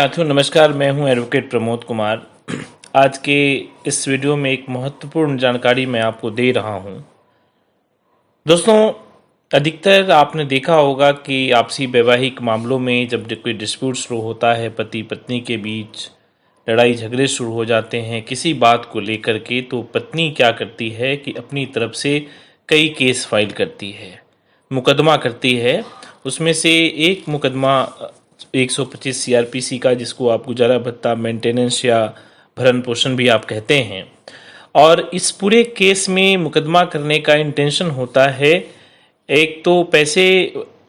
साथियों नमस्कार, मैं हूं एडवोकेट प्रमोद कुमार। आज के इस वीडियो में एक महत्वपूर्ण जानकारी मैं आपको दे रहा हूं। दोस्तों, अधिकतर आपने देखा होगा कि आपसी वैवाहिक मामलों में जब कोई डिस्प्यूट शुरू होता है, पति पत्नी के बीच लड़ाई झगड़े शुरू हो जाते हैं किसी बात को लेकर के, तो पत्नी क्या करती है कि अपनी तरफ से कई केस फाइल करती है, मुकदमा करती है। उसमें से एक मुकदमा 125 सीआरपीसी का, जिसको आप गुजारा भत्ता मेंटेनेंस या भरण पोषण भी आप कहते हैं। और इस पूरे केस में मुकदमा करने का इंटेंशन होता है, एक तो पैसे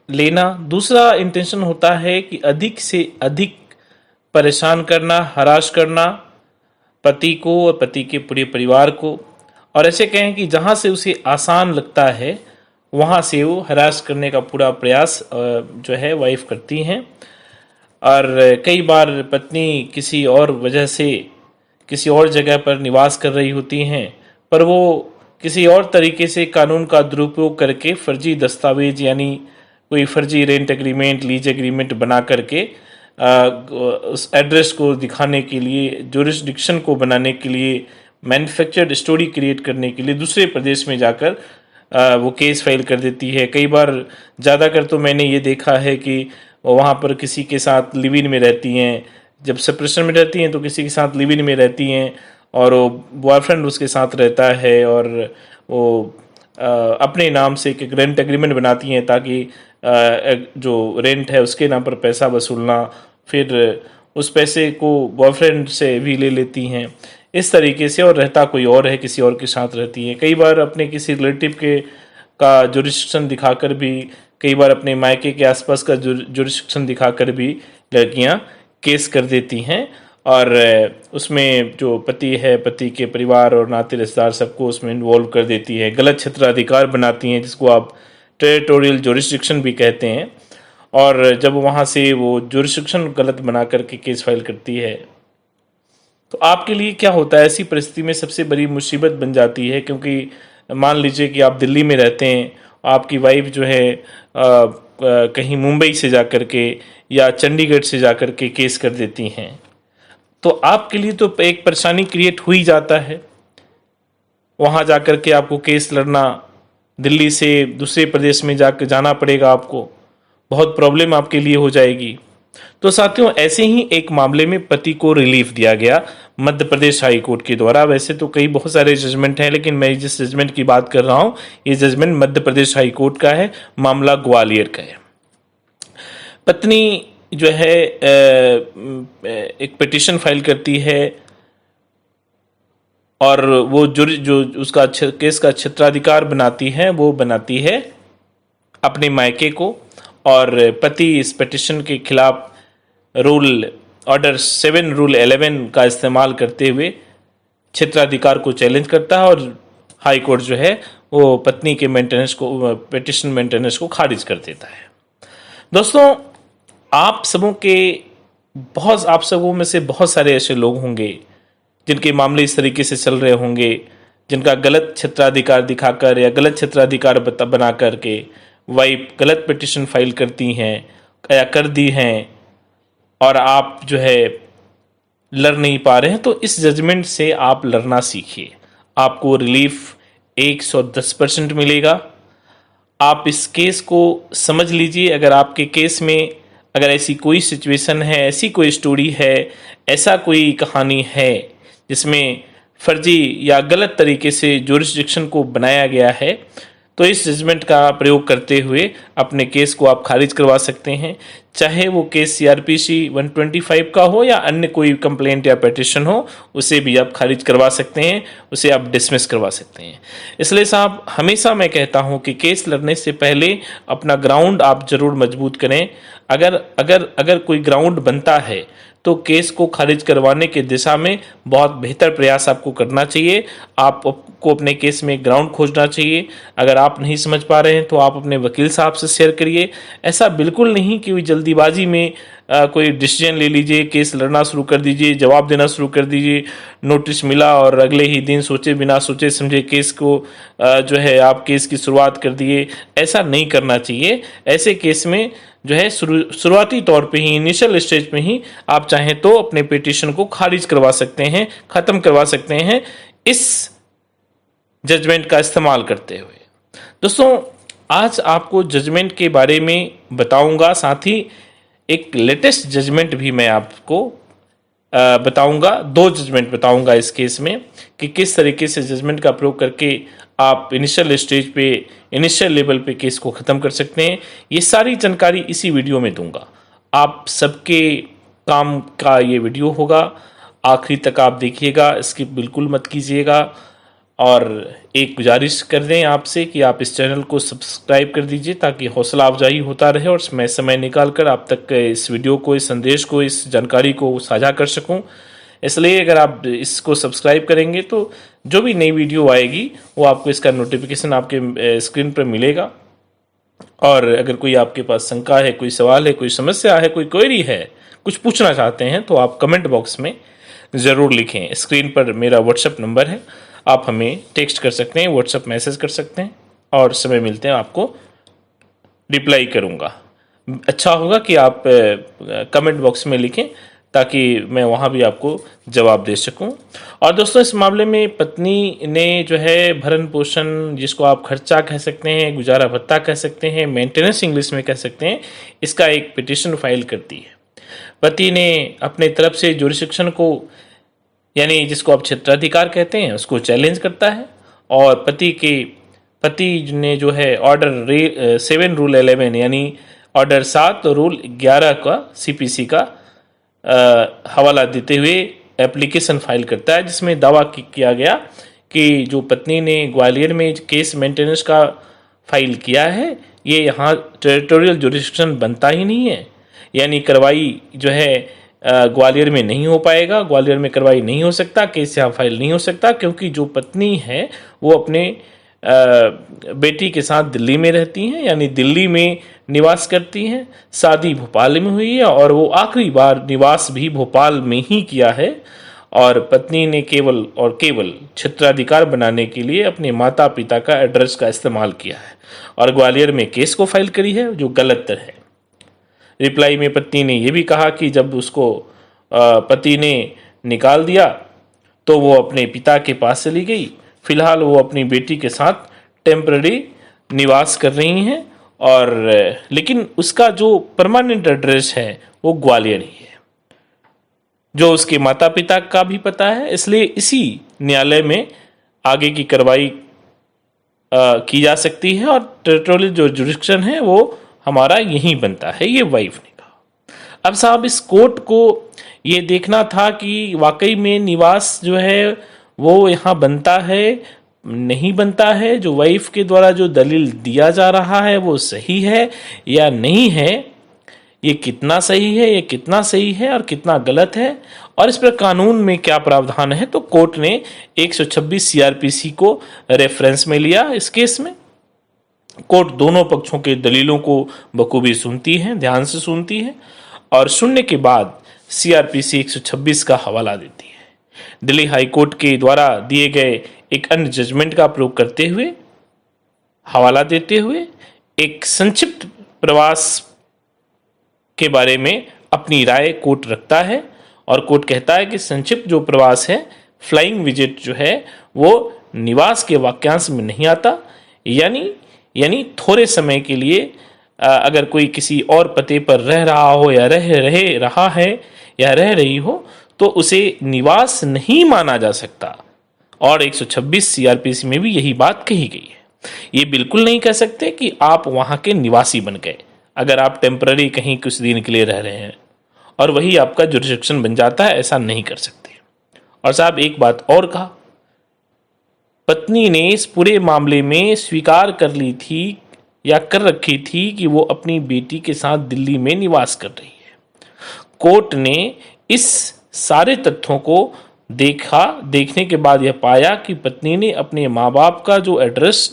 लेना, दूसरा इंटेंशन होता है कि अधिक से अधिक परेशान करना, हरास करना पति को और पति के पूरे परिवार को। और ऐसे कहें कि जहाँ से उसे आसान लगता है वहाँ से वो हरास करने का पूरा प्रयास जो है वाइफ करती हैं। और कई बार पत्नी किसी और वजह से किसी और जगह पर निवास कर रही होती हैं, पर वो किसी और तरीके से कानून का दुरुपयोग करके फर्जी दस्तावेज यानी कोई फर्जी रेंट एग्रीमेंट, लीज एग्रीमेंट बना करके उस एड्रेस को दिखाने के लिए, जुरिस्डिक्शन को बनाने के लिए, मैन्युफैक्चर्ड स्टोरी क्रिएट करने के लिए दूसरे प्रदेश में जाकर वो केस फाइल कर देती है। कई बार ज़्यादातर तो मैंने ये देखा है कि वहाँ पर किसी के साथ लिव इन में रहती हैं, जब सेपरेशन में रहती हैं तो किसी के साथ लिव इन में रहती हैं और वो बॉयफ्रेंड उसके साथ रहता है और वो अपने नाम से एक रेंट एग्रीमेंट बनाती हैं ताकि जो रेंट है उसके नाम पर पैसा वसूलना, फिर उस पैसे को बॉयफ्रेंड से भी ले लेती हैं इस तरीके से, और रहता कोई और है, किसी और के साथ रहती हैं। कई बार अपने किसी रिलेटिव के का जुरिस्डिक्शन दिखाकर भी, कई बार अपने मायके के आसपास का जुरिस्डिक्शन दिखाकर भी लड़कियां केस कर देती हैं और उसमें जो पति है, पति के परिवार और नाते रिश्तेदार सबको उसमें इन्वॉल्व कर देती है, गलत क्षेत्राधिकार बनाती हैं, जिसको आप टेरिटोरियल जुरिस्डिक्शन भी कहते हैं। और जब वहाँ से वो जुरिस्डिक्शन गलत बना करके केस फाइल करती है तो आपके लिए क्या होता है? ऐसी परिस्थिति में सबसे बड़ी मुसीबत बन जाती है, क्योंकि मान लीजिए कि आप दिल्ली में रहते हैं, आपकी वाइफ जो है कहीं मुंबई से जा कर के या चंडीगढ़ से जा कर के केस कर देती हैं, तो आपके लिए तो एक परेशानी क्रिएट हो ही जाता है। वहाँ जा कर के आपको केस लड़ना, दिल्ली से दूसरे प्रदेश में जाकर जाना पड़ेगा, आपको बहुत प्रॉब्लम आपके लिए हो जाएगी। तो साथियों, ऐसे ही एक मामले में पति को रिलीफ दिया गया मध्य प्रदेश हाई कोर्ट के द्वारा। वैसे तो कई बहुत सारे जजमेंट हैं, लेकिन मैं जिस जजमेंट की बात कर रहा हूं, ये judgement Madhya Pradesh high court का है, मामला ग्वालियर का है। पत्नी जो है एक पिटीशन फाइल करती है और वो जो उसका केस का क्षेत्राधिकार बनाती है, वो बनाती है अपने मायके को, और पति इस पिटीशन के खिलाफ रूल ऑर्डर 7 रूल 11 का इस्तेमाल करते हुए क्षेत्राधिकार को चैलेंज करता है और हाई कोर्ट जो है वो पत्नी के मेंटेनेंस को, पिटीशन मेंटेनेंस को खारिज कर देता है। दोस्तों, आप सबों में से बहुत सारे ऐसे लोग होंगे जिनके मामले इस तरीके से चल रहे होंगे, जिनका गलत क्षेत्राधिकार दिखाकर या गलत क्षेत्राधिकार बना करके वाइफ गलत पिटीशन फाइल करती हैं या कर दी हैं, और आप जो है लड़ नहीं पा रहे हैं। तो इस जजमेंट से आप लड़ना सीखिए, आपको रिलीफ 110% मिलेगा। आप इस केस को समझ लीजिए। अगर आपके केस में अगर ऐसी कोई सिचुएशन है, ऐसी कोई स्टोरी है, ऐसा कोई कहानी है जिसमें फर्जी या गलत तरीके से जुरिस्डिक्शन को बनाया गया है, तो इस जजमेंट का प्रयोग करते हुए अपने केस को आप खारिज करवा सकते हैं। चाहे वो केस सीआरपीसी 125 का हो या अन्य कोई कंप्लेंट या पिटीशन हो, उसे भी आप खारिज करवा सकते हैं, उसे आप डिसमिस करवा सकते हैं। इसलिए साहब, हमेशा मैं कहता हूं कि केस लड़ने से पहले अपना ग्राउंड आप जरूर मजबूत करें। अगर कोई ग्राउंड बनता है तो केस को खारिज करवाने की दिशा में बहुत बेहतर प्रयास आपको करना चाहिए। आपको अपने केस में ग्राउंड खोजना चाहिए। अगर आप नहीं समझ पा रहे हैं तो आप अपने वकील साहब से शेयर करिए। ऐसा बिल्कुल नहीं कि जल्दीबाजी में कोई डिसीजन ले लीजिए, केस लड़ना शुरू कर दीजिए, जवाब देना शुरू कर दीजिए। नोटिस मिला और अगले ही दिन सोचे बिना सोचे समझे केस को जो है आप केस की शुरुआत कर दिए। ऐसा नहीं करना चाहिए। ऐसे केस में जो है शुरुआती तौर पे ही, इनिशियल स्टेज में ही आप चाहें तो अपने पिटीशन को खारिज करवा सकते हैं, ख़त्म करवा सकते हैं इस जजमेंट का इस्तेमाल करते हुए। दोस्तों, आज आपको जजमेंट के बारे में बताऊंगा, साथ ही एक लेटेस्ट जजमेंट भी मैं आपको बताऊंगा। 2 जजमेंट बताऊंगा इस केस में कि किस तरीके से जजमेंट का प्रयोग करके आप इनिशियल स्टेज पे, इनिशियल लेवल पे केस को ख़त्म कर सकते हैं। ये सारी जानकारी इसी वीडियो में दूंगा। आप सबके काम का ये वीडियो होगा, आखिरी तक आप देखिएगा, स्किप बिल्कुल मत कीजिएगा। और एक गुजारिश कर दें आपसे कि आप इस चैनल को सब्सक्राइब कर दीजिए ताकि हौसला अफजाई होता रहे और मैं समय निकाल कर आप तक इस वीडियो को, इस संदेश को, इस जानकारी को साझा कर सकूं। इसलिए अगर आप इसको सब्सक्राइब करेंगे तो जो भी नई वीडियो आएगी वो आपको इसका नोटिफिकेशन आपके स्क्रीन पर मिलेगा। और अगर कोई आपके पास शंका है, कोई सवाल है, कोई समस्या है, कोई क्वेरी है, कुछ पूछना चाहते हैं तो आप कमेंट बॉक्स में ज़रूर लिखें। स्क्रीन पर मेरा व्हाट्सएप नंबर है, आप हमें टेक्स्ट कर सकते हैं, व्हाट्सएप मैसेज कर सकते हैं और समय मिलते हैं आपको रिप्लाई करूंगा। अच्छा होगा कि आप कमेंट बॉक्स में लिखें ताकि मैं वहां भी आपको जवाब दे सकूं। और दोस्तों, इस मामले में पत्नी ने जो है भरण पोषण, जिसको आप खर्चा कह सकते हैं, गुजारा भत्ता कह सकते हैं, मेंटेनेंस इंग्लिश में कह सकते हैं, इसका एक पिटीशन फाइल कर दी है। पति ने अपने तरफ से जुरिस्डिक्शन को, यानी जिसको आप क्षेत्राधिकार कहते हैं, उसको चैलेंज करता है। और पति ने जो है ऑर्डर 7 रूल 11 यानी ऑर्डर 7 रूल 11 का CPC का हवाला देते हुए एप्लीकेशन फाइल करता है, जिसमें दावा किया गया कि जो पत्नी ने ग्वालियर में केस मेंटेनेंस का फाइल किया है, ये यहाँ टेरिटोरियल जुरिस्डिक्शन बनता ही नहीं है। यानी कार्रवाई जो है ग्वालियर में नहीं हो पाएगा, ग्वालियर में कार्रवाई नहीं हो सकता, केस यहाँ फाइल नहीं हो सकता, क्योंकि जो पत्नी है वो अपने बेटी के साथ दिल्ली में रहती हैं, यानी दिल्ली में निवास करती हैं। शादी भोपाल में हुई है और वो आखिरी बार निवास भी भोपाल में ही किया है। और पत्नी ने केवल और केवल क्षेत्राधिकार बनाने के लिए अपने माता पिता का एड्रेस का इस्तेमाल किया है और ग्वालियर में केस को फाइल करी है, जो गलत है। रिप्लाई में पत्नी ने यह भी कहा कि जब उसको पति ने निकाल दिया तो वो अपने पिता के पास चली गई। फिलहाल वो अपनी बेटी के साथ टेम्पररी निवास कर रही हैं, और लेकिन उसका जो परमानेंट एड्रेस है वो ग्वालियर ही है, जो उसके माता पिता का भी पता है। इसलिए इसी न्यायालय में आगे की कार्रवाई की जा सकती है और टेरिटोरियल जो जुरिस्डिक्शन है वो हमारा यही बनता है, ये वाइफ ने कहा। अब साहब, इस कोर्ट को ये देखना था कि वाकई में निवास जो है वो यहाँ बनता है, नहीं बनता है, जो वाइफ के द्वारा जो दलील दिया जा रहा है वो सही है या नहीं है, ये कितना सही है, ये कितना सही है और कितना गलत है, और इस पर कानून में क्या प्रावधान है। तो कोर्ट ने 126 CRPC को रेफरेंस में लिया। इस केस में कोर्ट दोनों पक्षों के दलीलों को बखूबी सुनती है, ध्यान से सुनती है, और सुनने के बाद CRPC 126 का हवाला देती है। दिल्ली हाई कोर्ट के द्वारा दिए गए एक अन्य जजमेंट का प्रयोग करते हुए, हवाला देते हुए, एक संक्षिप्त प्रवास के बारे में अपनी राय कोर्ट रखता है। और कोर्ट कहता है कि संक्षिप्त जो प्रवास है, फ्लाइंग विजिट जो है, वो निवास के वाक्यांश में नहीं आता। यानी थोड़े समय के लिए अगर कोई किसी और पते पर रह रहा हो या रहा है या रह रही हो तो उसे निवास नहीं माना जा सकता। और 126 CRPC में भी यही बात कही गई है। ये बिल्कुल नहीं कह सकते कि आप वहाँ के निवासी बन गए अगर आप टेम्पररी कहीं कुछ दिन के लिए रह रहे हैं और वही आपका जुरिस्डिक्शन बन जाता है, ऐसा नहीं कर सकते। और साहब, एक बात और कहा, पत्नी ने इस पूरे मामले में स्वीकार कर ली थी या कर रखी थी कि वो अपनी बेटी के साथ दिल्ली में निवास कर रही है। कोर्ट ने इस सारे तथ्यों को देखने के बाद यह पाया कि पत्नी ने अपने माँ बाप का जो एड्रेस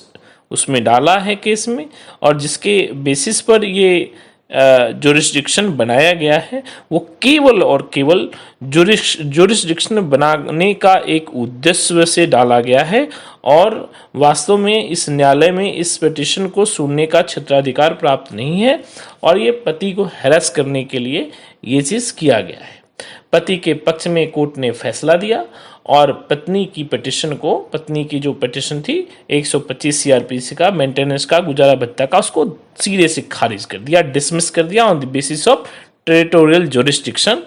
उसमें डाला है केस में, और जिसके बेसिस पर ये जुरिस्डिक्शन बनाया गया है वो केवल और केवल जुरिस्डिक्शन बनाने का एक उद्देश्य से डाला गया है और वास्तव में इस न्यायालय में इस पिटीशन को सुनने का क्षेत्राधिकार प्राप्त नहीं है और ये पति को हैरेस करने के लिए ये चीज़ किया गया है। पति के पक्ष में कोर्ट ने फैसला दिया और पत्नी की पिटीशन को, पत्नी की जो पिटीशन थी 125 सीआरपीसी का मेंटेनेंस का, गुजारा भत्ता का, उसको सिरे से खारिज कर दिया, डिसमिस कर दिया on the basis of territorial jurisdiction.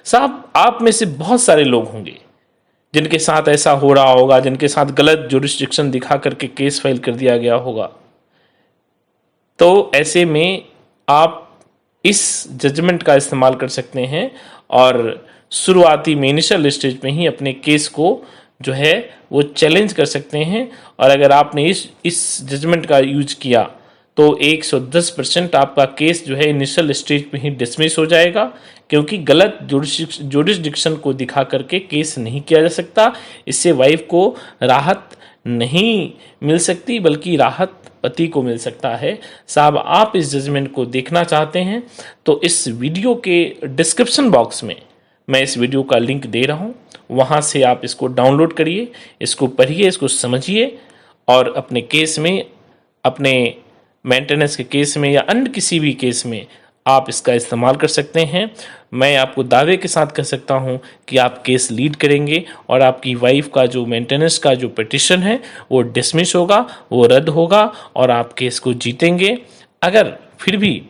साहब, आप में से बहुत सारे लोग होंगे जिनके साथ ऐसा हो रहा होगा, जिनके साथ गलत जुरिस्डिक्शन दिखा करके केस फाइल कर दिया गया होगा। तो ऐसे में आप इस जजमेंट का इस्तेमाल कर सकते हैं और शुरुआती में इनिशियल स्टेज में ही अपने केस को जो है वो चैलेंज कर सकते हैं। और अगर आपने इस जजमेंट का यूज किया तो 110% आपका केस जो है इनिशियल स्टेज में ही डिसमिस हो जाएगा, क्योंकि गलत जुरिस्डिक्शन को दिखा करके केस नहीं किया जा सकता। इससे वाइफ को राहत नहीं मिल सकती बल्कि राहत पति को मिल सकता है। साहब, आप इस जजमेंट को देखना चाहते हैं तो इस वीडियो के डिस्क्रिप्शन बॉक्स में मैं इस वीडियो का लिंक दे रहा हूँ, वहाँ से आप इसको डाउनलोड करिए, इसको पढ़िए, इसको समझिए और अपने केस में, अपने मेंटेनेंस के केस में या अन्य किसी भी केस में आप इसका इस्तेमाल कर सकते हैं। मैं आपको दावे के साथ कह सकता हूं कि आप केस लीड करेंगे और आपकी वाइफ का जो मेंटेनेंस का जो पिटीशन है वो डिसमिस होगा, वो रद्द होगा और आप केस को जीतेंगे। अगर फिर भी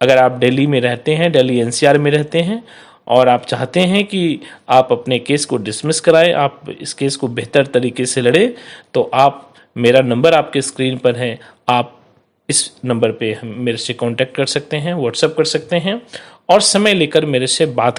अगर आप दिल्ली में रहते हैं, दिल्ली एनसीआर में रहते हैं और आप चाहते हैं कि आप अपने केस को डिसमिस कराएं, आप इस केस को बेहतर तरीके से लड़ें, तो आप, मेरा नंबर आपके स्क्रीन पर है, आप इस नंबर पे मेरे से कांटेक्ट कर सकते हैं, व्हाट्सएप कर सकते हैं और समय लेकर मेरे से बात कर